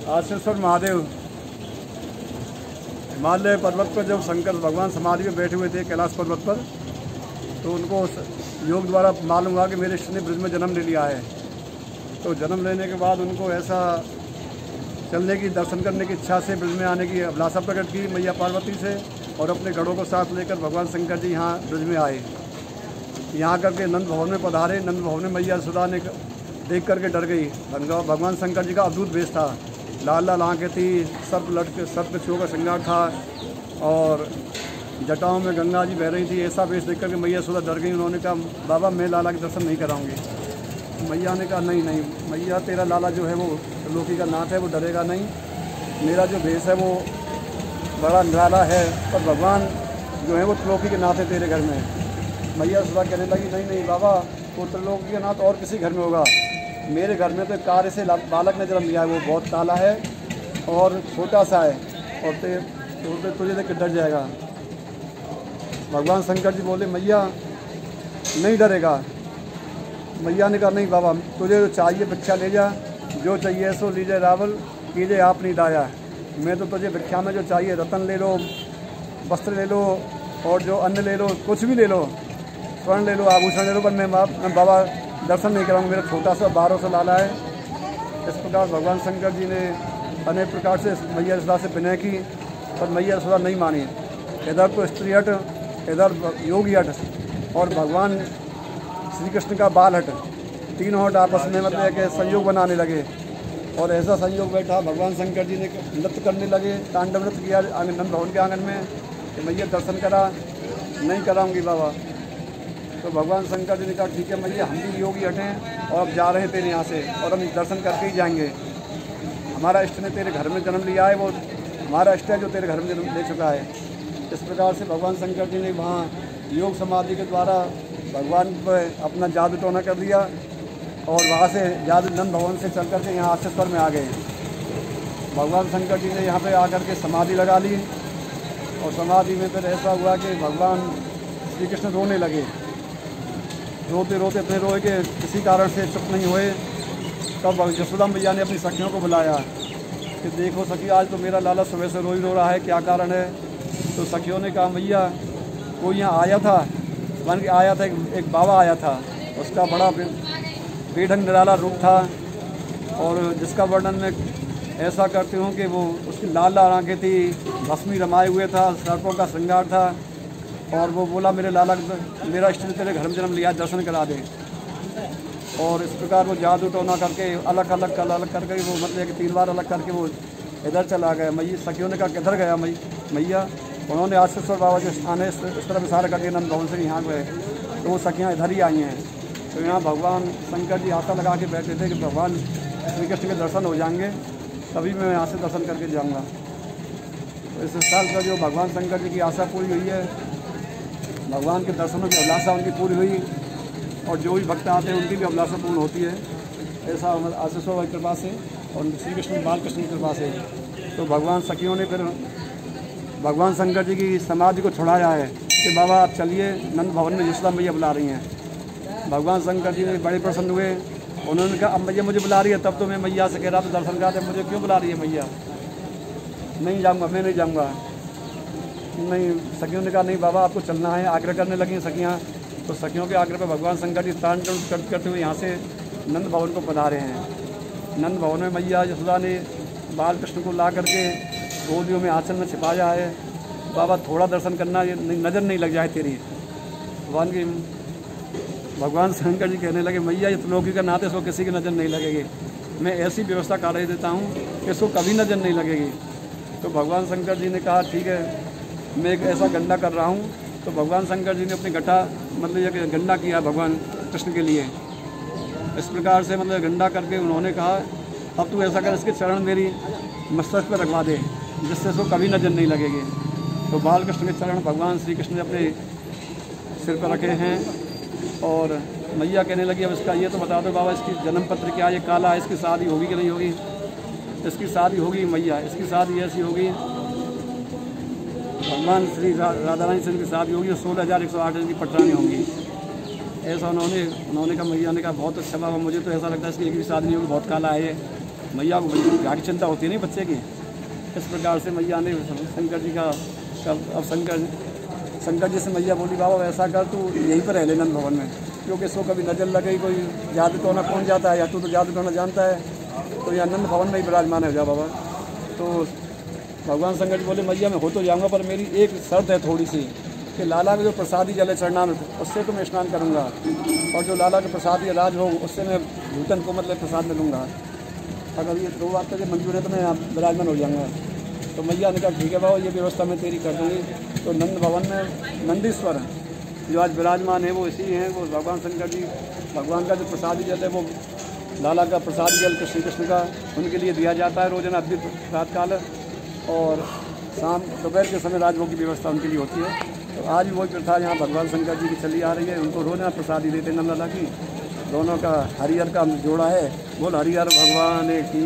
आशीश्वर महादेव हिमालय पर्वत पर जब शंकर भगवान समाधि में बैठे हुए थे कैलाश पर्वत पर, तो उनको योग द्वारा मालूम हुआ कि मेरे इष्ट ने ब्रज में जन्म ले लिया है। तो जन्म लेने के बाद उनको ऐसा चलने की, दर्शन करने की इच्छा से ब्रज में आने की अभिलाषा प्रकट की मैया पार्वती से, और अपने गढ़ों को साथ लेकर भगवान शंकर जी यहाँ ब्रज में आए। यहाँ करके नंद भवन में पधारे। नंद भवन में मैया यशोदा ने देख करके डर गई। भगवान शंकर जी का अद्भुत वेश था, लाल लाल आँखें थी, सर्प चो का श्रृंगार था, और जटाओं में गंगा जी बह रही थी। ऐसा वेश देख करके मैया यशोदा डर गई। उन्होंने कहा, बाबा मैं लाला के दर्शन नहीं कराऊंगी। मैया ने कहा, नहीं नहीं मैया, तेरा लाला जो है वो लोकी का नाथ है, वो डरेगा नहीं। मेरा जो वेश है वो बड़ा निराला है, पर भगवान जो है वो त्रिलोकी के नाथ है तेरे घर में। मैया यशोदा कहने लगी, नहीं नहीं बाबा, वो त्रिलोकी का नाथ और किसी घर में होगा, मेरे घर में तो कार्य से बालक ने जन्म लिया है, वो बहुत काला है और छोटा सा है, और तुझे देख के डर जाएगा। भगवान शंकर जी बोले, मैया नहीं डरेगा। मैया ने कहा, नहीं बाबा, तुझे जो चाहिए भिक्षा ले जा, जो चाहिए सो लीजिए रावल, कीजिए आप नहीं दाया। मैं तो तुझे भिक्षा में जो चाहिए रतन ले लो, वस्त्र ले लो, और जो अन्न ले लो, कुछ भी ले लो, स्वर्ण ले लो, आभूषण ले लो, पर मैं बाबा दर्शन नहीं कराऊंगा, मेरा छोटा सा 1200 लाला है। इस प्रकार भगवान शंकर जी ने अनेक प्रकार से मैया यशोदा से विनय की, पर मैया यशोदा नहीं मानी। इधर तो स्त्री हट, इधर योगी हट, और भगवान श्री कृष्ण का बाल हट, तीनों हट आपस में मतलब कि संयोग बनाने लगे। और ऐसा संयोग बैठा, भगवान शंकर जी ने नृत्य करने लगे, तांडव नृत्य किया नंद भवन के आंगन में कि मैया दर्शन करा। नहीं कराऊंगी बाबा। तो भगवान शंकर जी ने कहा, ठीक है मैया, हम भी योगी हटें और अब जा रहे हैं तेरे यहाँ से, और हम दर्शन करके ही जाएंगे। हमारा इष्ट ने तेरे घर में जन्म लिया है, वो हमारा इष्ट है जो तेरे घर में जन्म ले चुका है। इस प्रकार से भगवान शंकर जी ने वहाँ योग समाधि के द्वारा भगवान पर अपना जादू टोना कर दिया, और वहाँ से जादू नंद भवन से चल कर के यहाँ आशीश्वर में आ गए। भगवान शंकर जी ने यहाँ पे आकर के समाधि लगा ली, और समाधि में फिर ऐसा हुआ कि भगवान श्री कृष्ण रोने लगे। रोते रोते इतने रोए कि किसी कारण से चुप नहीं हुए। तब यशोदा मैया ने अपनी सखियों को बुलाया कि देखो सखी, आज तो मेरा लाला सुबह से रो रहा है, क्या कारण है। तो सखियों ने कहा, मैया कोई यहाँ आया था, मान के आया था, एक बाबा आया था, उसका बड़ा बेढंग निराला रूप था, और जिसका वर्णन मैं ऐसा करती हूँ कि वो उसकी लाल लाल आँखें थी, भस्मी रमाए हुए था, सर्पों का श्रृंगार था, और वो बोला, मेरे लाला, मेरा इष्ट ने तेरे घर में जन्म लिया, दर्शन करा दे। और इस प्रकार वो जादू टोना करके अलग करके वो मतलब कि 3 बार अलग करके वो इधर चला गया। मैया सखियों ने कहा, किधर गया मैया। उन्होंने आशीश्वर बाबा के आने इस तरफ इशारा करके नंद भवन से यहाँ गए, तो वो सखियाँ इधर ही आई हैं। तो यहाँ भगवान शंकर जी आशा लगा के बैठे थे कि भगवान श्री कृष्ण के दर्शन हो जाएंगे, तभी मैं यहाँ से दर्शन करके जाऊँगा। तो इस साल का जो भगवान शंकर जी की आशा पूरी हुई है, भगवान के दर्शनों की अभिलाषा उनकी पूरी हुई, और जो भी भक्त आते हैं उनकी भी अभिलाषा पूर्ण होती है। ऐसा आशीश्वर की कृपा से और श्री कृष्ण बाल कृष्ण की कृपा से। तो भगवान सखियों ने फिर भगवान शंकर जी की समाधि को छुड़ाया है कि बाबा आप चलिए, नंद भवन में यशोदा मैया बुला रही हैं। भगवान शंकर जी ने बड़े प्रसन्न हुए। उन्होंने कहा, अब मैया मुझे बुला रही है, तब तो मैं मैया से कह रहा था दर्शन कराते, मुझे क्यों बुला रही है मैया। नहीं जाऊँगा, मैं नहीं जाऊँगा। नहीं, सखियों ने कहा, नहीं बाबा आपको चलना है। आग्रह करने लगी सखियाँ। तो सखियों के आग्रह पर भगवान शंकर जी तांडव करते हुए यहाँ से नंद भवन को पधारे हैं। नंद भवन में मैया यशोदा ने बाल कृष्ण को ला करके गोदियों में आंचल में छिपाया है। बाबा थोड़ा दर्शन करना, ये नज़र नहीं लग जाए तेरी। भगवान शंकर जी कहने लगे, मैया ये त्रिलोकी का नाते इसको किसी की नज़र नहीं लगेगी, मैं ऐसी व्यवस्था कर देता हूँ कि इसको कभी नज़र नहीं लगेगी। तो भगवान शंकर जी ने कहा, ठीक है, मैं एक ऐसा गंडा कर रहा हूँ। तो भगवान शंकर जी ने अपनी गड्ढा मतलब ये गंडा किया भगवान कृष्ण के लिए। इस प्रकार से मतलब गंडा करके उन्होंने कहा, अब तू ऐसा कर, इसके चरण मेरी मस्तक पर रखवा दे, जिससे इसको कभी नजर नहीं लगेगी। तो बाल कृष्ण के चरण भगवान श्री कृष्ण ने अपने सिर पर रखे हैं। और मैया कहने लगी, अब इसका ये तो बता दो बाबा, इसकी जन्म पत्र क्या, ये काला है, इसकी शादी होगी कि नहीं होगी। इसकी शादी होगी मैया, इसकी शादी ऐसी होगी, भगवान श्री राधा रानी से इनकी शादी होगी, 16,108 की पटरानी होंगी। ऐसा उन्होंने कहा, मैया ने कहा, बहुत अच्छा बाबा, मुझे तो ऐसा लगता है इसकी एक भी शादी नहीं होगी, बहुत काला है ये। मैया को घाटी चिंता होती है नहीं बच्चे की। इस प्रकार से मैया ने शंकर जी का अब शंकर जी से मैया बोली बाबा ऐसा कर तू यहीं पर रह ले नंद भवन में, क्योंकि इसको कभी नजर लगे कोई जादू टोना कौन जाता है, या तू तो जादू टोना जानता है, तो यहाँ नंद भवन में ही विराजमान हो जा बाबा। तो भगवान शंकर जी बोले मैया मैं हो तो जाऊँगा, पर मेरी एक शर्त है थोड़ी सी, कि लाला के जो प्रसादी जल है चरणामृत उससे तो मैं स्नान करूँगा, और जो लाला के प्रसादी राज हो उससे मैं भूतन को मतलब प्रसाद में लूँगा। अगर ये दो बात मुझे मंजूर है तो मैं यहाँ विराजमान हो जाऊँगा। तो मैया ने कहा ठीक है बाबा ये व्यवस्था मैं तेरी कर दूँगी। तो नंद भवन में नंदीश्वर जो आज विराजमान है वो इसी हैं, वो भगवान शंकर जी, भगवान का जो प्रसादी जल है वो लाला का प्रसादी जल श्री कृष्ण का उनके लिए दिया जाता है रोजाना अभी रात काल, और शाम दोपहर के समय राजभोग की व्यवस्था उनके लिए होती है। तो आज भी वही प्रथा यहाँ भगवान शंकर जी की चली आ रही है, उनको रोजाना प्रसादी देते नंद लाला की। दोनों का हरिहर का जोड़ा है, बोल हरिहर भगवान की।